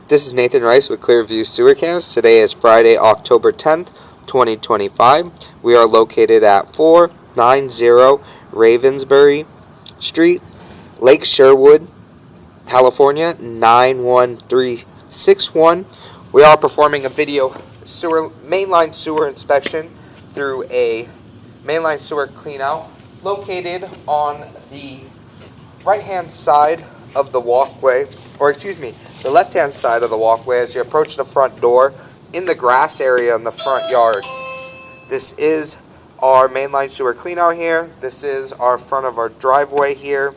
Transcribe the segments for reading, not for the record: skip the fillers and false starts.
This is Nathan Rice with Clearview Sewer Cams. Today is Friday, October 10th, 2025. We are located at 490 Ravensbury Street, Lake Sherwood, California, 91361. We are performing a video mainline sewer inspection through a mainline sewer cleanout located on the right-hand side of the walkway, or excuse me, the left-hand side of the walkway as you approach the front door in the grass area in the front yard. This is our mainline sewer cleanout here. This is our front of our driveway here.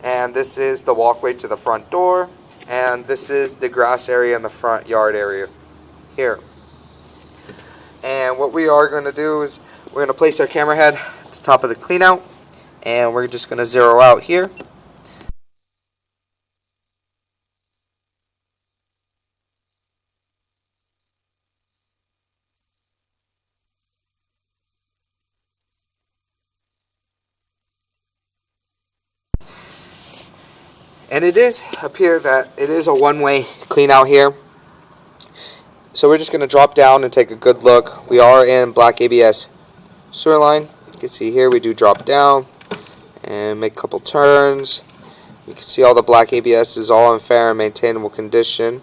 And this is the walkway to the front door. And this is the grass area in the front yard area here. And what we are going to do is we're going to place our camera head at the top of the cleanout. And we're just going to zero out here. And it is appear that it is a one-way clean out here. So we're just going to drop down and take a good look. We are in black ABS sewer line. You can see here we do drop down and make a couple turns. You can see all the black ABS is all in fair and maintainable condition.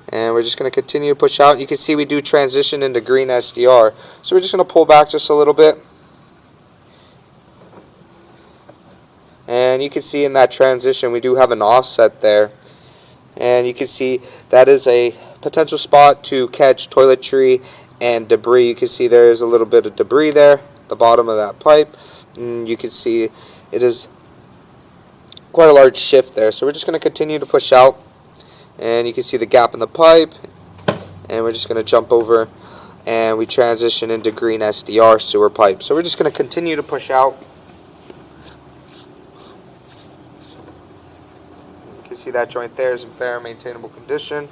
And we're just going to continue to push out. You can see we do transition into green SDR. So we're just going to pull back just a little bit. And you can see in that transition we do have an offset there. And you can see that is a potential spot to catch toiletry and debris. You can see there is a little bit of debris there at the bottom of that pipe. And you can see it is quite a large shift there. So we're just going to continue to push out. And you can see the gap in the pipe. And we're just going to jump over and we transition into green SDR sewer pipe. So we're just going to continue to push out. See that joint there is in fair and maintainable condition.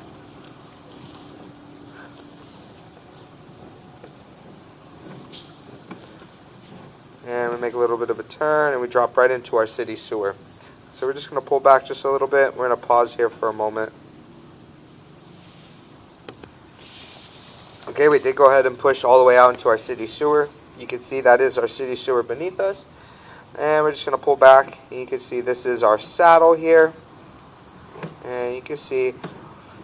And we make a little bit of a turn and we drop right into our city sewer. So we're just going to pull back just a little bit. We're going to pause here for a moment. Okay, we did go ahead and push all the way out into our city sewer. You can see that is our city sewer beneath us. And we're just going to pull back. And you can see this is our saddle here. And you can see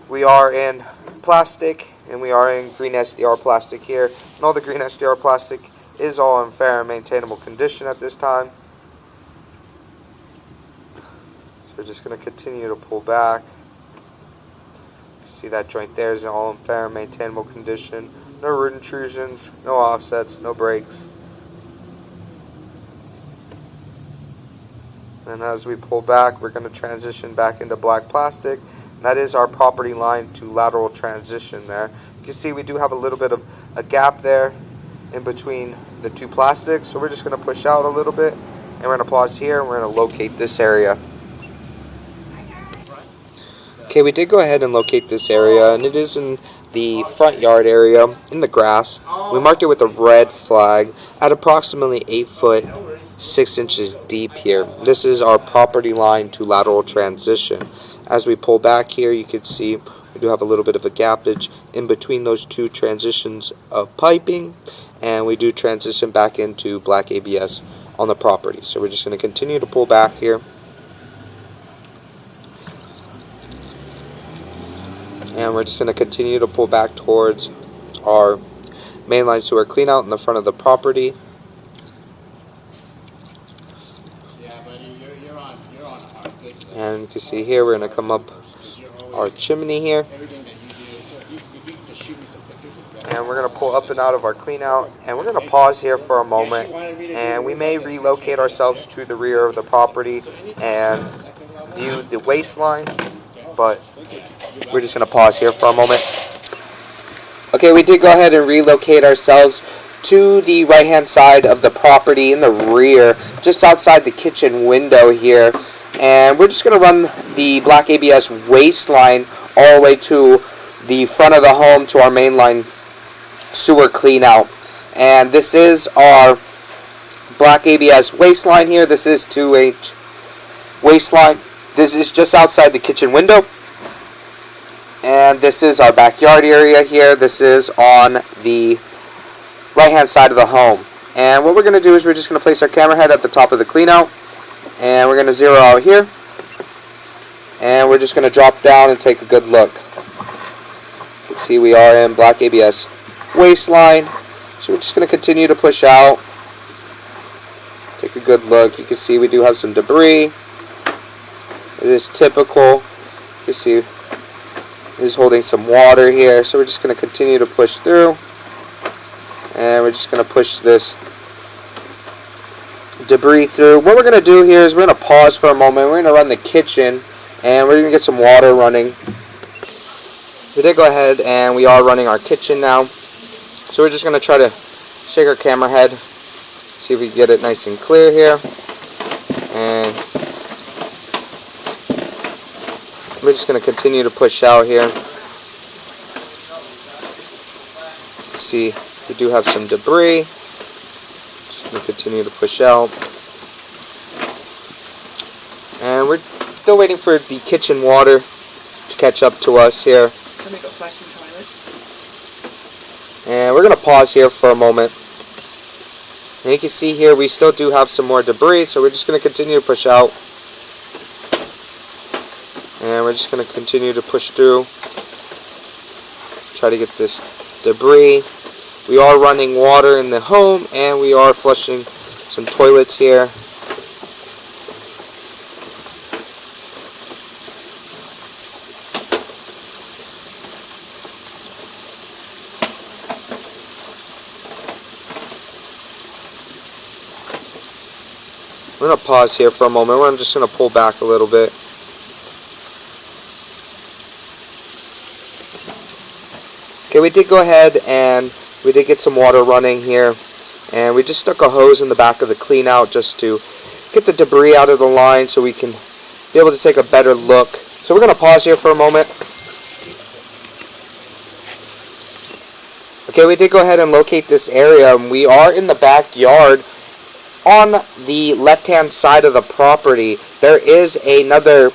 we are in plastic and we are in green SDR plastic here. And all the green SDR plastic is all in fair and maintainable condition at this time. So we're just going to continue to pull back. You see that joint there is all in fair and maintainable condition. No root intrusions, no offsets, no breaks. And as we pull back, we're going to transition back into black plastic. And that is our property line to lateral transition there. You can see we do have a little bit of a gap there in between the two plastics. So we're just going to push out a little bit. And we're going to pause here and we're going to locate this area. Okay, we did go ahead and locate this area. And it is in the front yard area in the grass. We marked it with a red flag at approximately 8 foot. 6 inches deep here. This is our property line to lateral transition. As we pull back here, you can see we do have a little bit of a gappage in between those two transitions of piping, and we do transition back into black ABS on the property. So we're just going to continue to pull back here. And we're just going to continue to pull back towards our mainline sewer cleanout in the front of the property. And you can see here we're going to come up our chimney here. And we're going to pull up and out of our clean out. And we're going to pause here for a moment. And we may relocate ourselves to the rear of the property and view the waistline. But we're just going to pause here for a moment. Okay, we did go ahead and relocate ourselves to the right hand side of the property in the rear, just outside the kitchen window here. And we're just going to run the black ABS waistline all the way to the front of the home to our mainline sewer clean out. And this is our black ABS waistline here. This is 2H waistline. This is just outside the kitchen window. And this is our backyard area here. This is on the right hand side of the home. And what we're going to do is we're just going to place our camera head at the top of the clean out, and we're going to zero out here, and we're just going to drop down and take a good look. You can see we are in black ABS waistline, so we're just going to continue to push out, take a good look. You can see we do have some debris. It is typical. You can see it is holding some water here, so we're just going to continue to push through, and we're just going to push this debris through. What we're going to do here is we're going to pause for a moment. We're going to run the kitchen, and we're going to get some water running. We did go ahead and we are running our kitchen now, so we're just going to try to shake our camera head, see if we can get it nice and clear here, and we're just going to continue to push out here. See, we do have some debris. Just going to continue to push out, and we're still waiting for the kitchen water to catch up to us here. Let me go flush some toilets. And we're going to pause here for a moment. And you can see here we still do have some more debris, so we're just going to continue to push out. And we're just going to continue to push through. Try to get this debris. We are running water in the home, and we are flushing some toilets here. I'm going to pause here for a moment. I'm just going to pull back a little bit. Okay, we did go ahead and we did get some water running here. And we just stuck a hose in the back of the clean out just to get the debris out of the line so we can be able to take a better look. So we're going to pause here for a moment. Okay, we did go ahead and locate this area. We are in the backyard. On the left-hand side of the property, there is another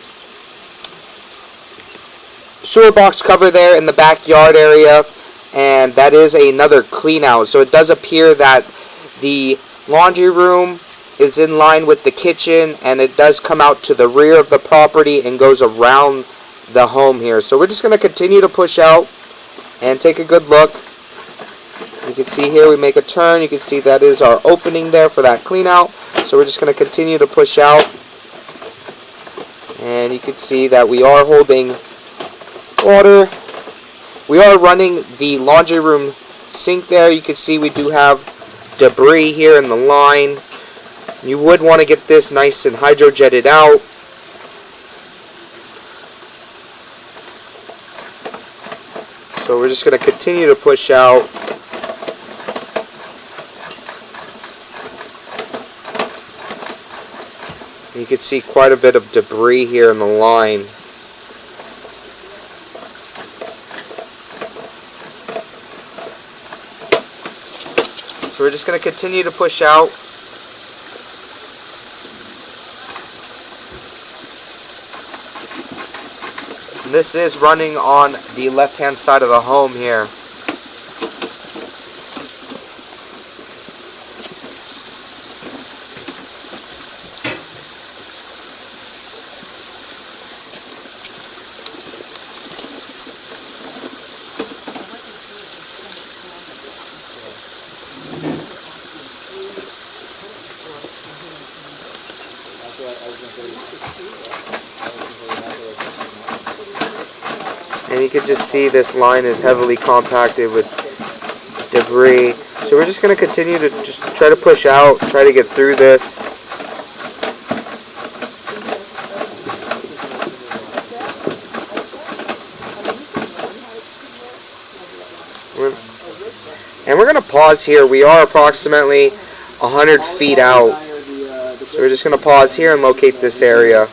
sewer box cover there in the backyard area, and that is another clean out. So it does appear that the laundry room is in line with the kitchen, and it does come out to the rear of the property and goes around the home here. So we're just going to continue to push out and take a good look. You can see here we make a turn. You can see that is our opening there for that clean out. So we're just going to continue to push out. And you can see that we are holding water. We are running the laundry room sink there. You can see we do have debris here in the line. You would want to get this nice and hydrojetted out. So we're just going to continue to push out. You can see quite a bit of debris here in the line. So we're just going to continue to push out. And this is running on the left-hand side of the home here. And you can just see this line is heavily compacted with debris. So we're just going to continue to just try to push out, try to get through this. And we're going to pause here. We are approximately 100 feet out. So we're just going to pause here and locate this area.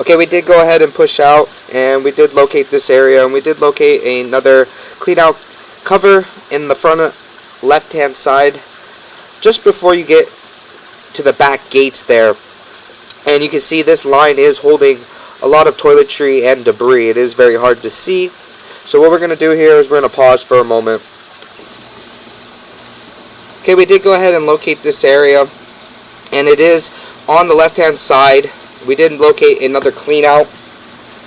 Okay, we did go ahead and push out, and we did locate this area, and we did locate another clean out cover in the front left-hand side, just before you get to the back gates there. And you can see this line is holding a lot of toiletry and debris. It is very hard to see. So what we're going to do here is we're going to pause for a moment. Okay, we did go ahead and locate this area, and it is on the left hand side. We did locate another clean out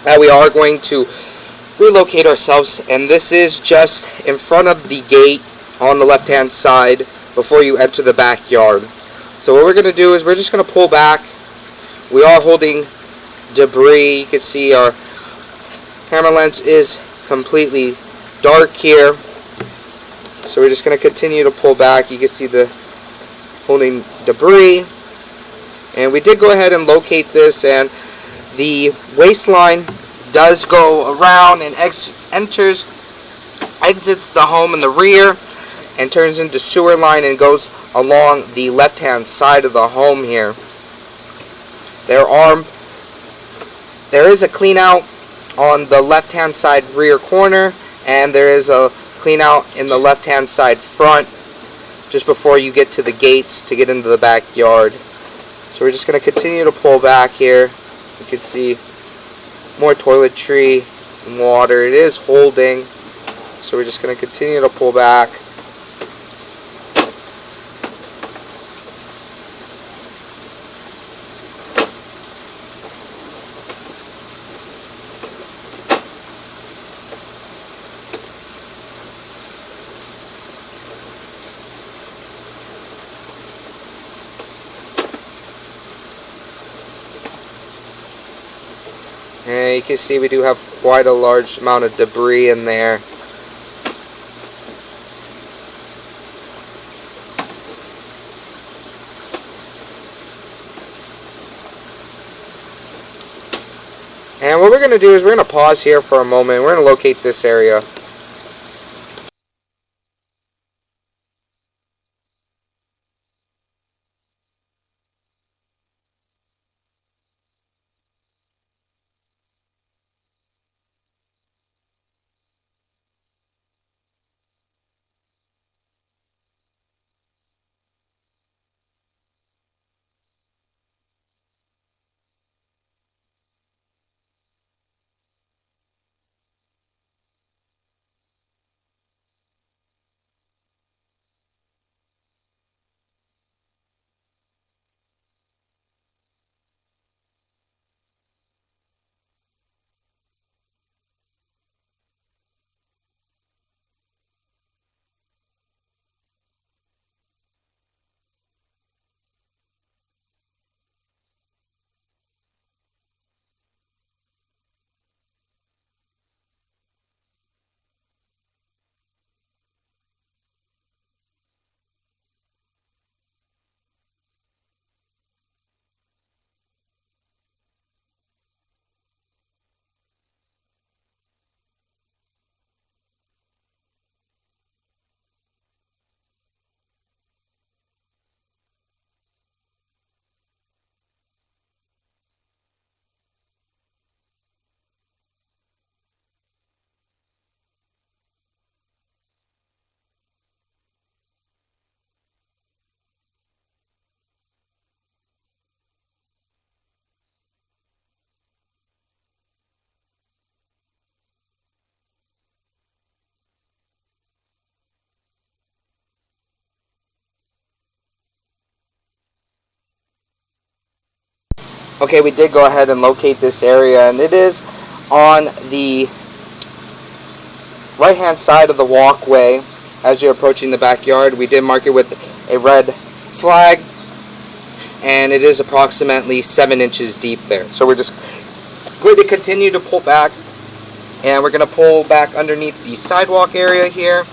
that we are going to relocate ourselves, and this is just in front of the gate on the left hand side before you enter the backyard. So what we're going to do is we're just going to pull back. We are holding debris. You can see our camera lens is completely dark here, so we're just going to continue to pull back. You can see the holding debris, and we did go ahead and locate this, and the waistline does go around and exits the home in the rear and turns into sewer line and goes along the left hand side of the home here. There is a clean out on the left hand side rear corner, and there is a clean out in the left hand side front just before you get to the gates to get into the backyard. So we're just going to continue to pull back here. You can see more toiletry and water. It is holding, so we're just going to continue to pull back. And you can see we do have quite a large amount of debris in there. And what we're going to do is we're going to pause here for a moment. We're going to locate this area. Okay, we did go ahead and locate this area, and it is on the right hand side of the walkway as you're approaching the backyard. We did mark it with a red flag, and it is approximately 7 inches deep there. So we're just going to continue to pull back, and we're going to pull back underneath the sidewalk area here,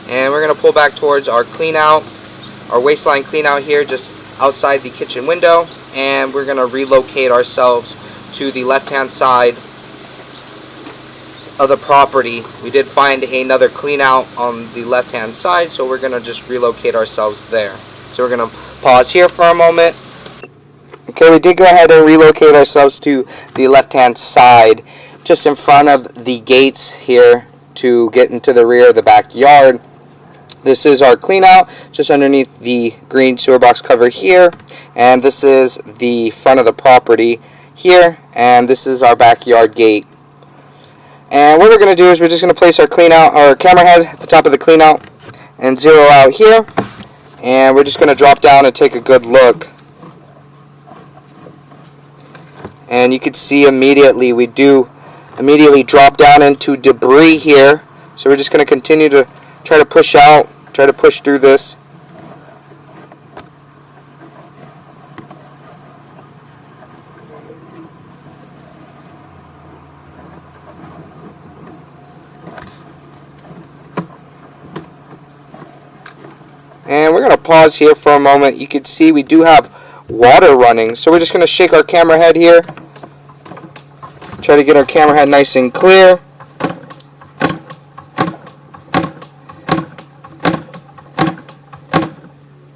and we're going to pull back towards our clean out, our waistline clean out here just outside the kitchen window, and we're going to relocate ourselves to the left hand side of the property. We did find another clean out on the left hand side, so we're going to just relocate ourselves there. So we're going to pause here for a moment. Okay, we did go ahead and relocate ourselves to the left hand side just in front of the gates here to get into the rear of the backyard. This is our clean out just underneath the green sewer box cover here, and this is the front of the property here, and this is our backyard gate. And what we're going to do is we're just going to place our camera head at the top of the clean out and zero out here, and we're just going to drop down and take a good look. And you can see immediately we do immediately drop down into debris here, so we're just going to continue to try to push out, try to push through this. And we're going to pause here for a moment. You can see we do have water running, so we're just going to shake our camera head here, try to get our camera head nice and clear.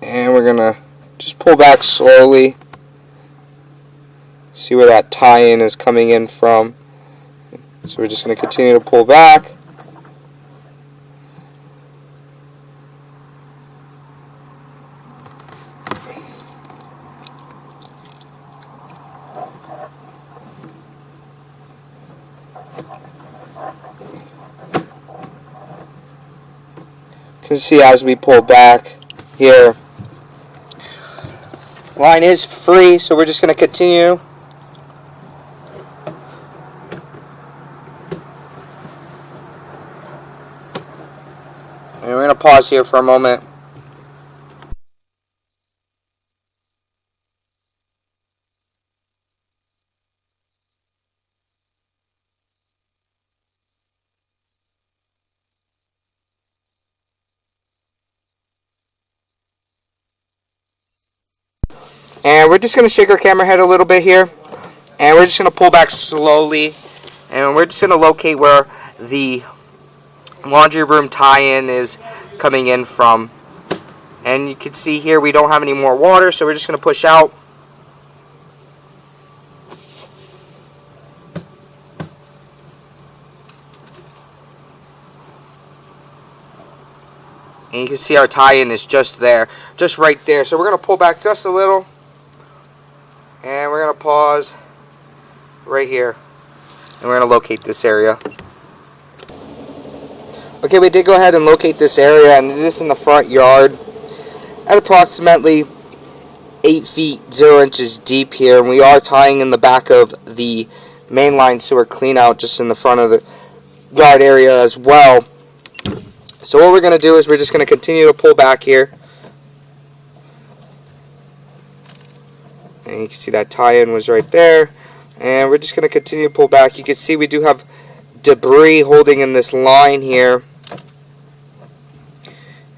And we're going to just pull back slowly, see where that tie-in is coming in from. So we're just going to continue to pull back. You can see as we pull back here, line is free, so we're just going to continue. And we're going to pause here for a moment. And we're just going to shake our camera head a little bit here, and we're just going to pull back slowly, and we're just going to locate where the laundry room tie-in is coming in from. And you can see here we don't have any more water, so we're just going to push out. And you can see our tie-in is just there, just right there. So we're going to pull back just a little. And we're going to pause right here. And we're going to locate this area. Okay, we did go ahead and locate this area, and it is in the front yard at approximately 8 feet 0 inches deep here. And we are tying in the back of the mainline sewer cleanout just in the front of the yard area as well. So what we're going to do is we're just going to continue to pull back here. And you can see that tie-in was right there. And we're just going to continue to pull back. You can see we do have debris holding in this line here.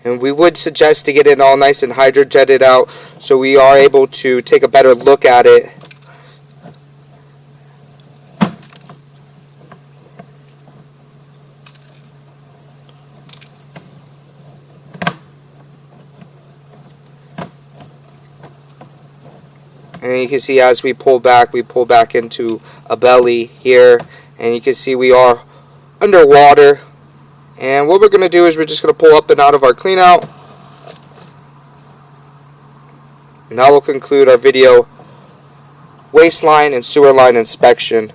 And we would suggest to get it all nice and hydrojetted out so we are able to take a better look at it. And you can see as we pull back into a belly here. And you can see we are underwater. And what we're going to do is we're just going to pull up and out of our clean out. And that will conclude our video waste line and sewer line inspection.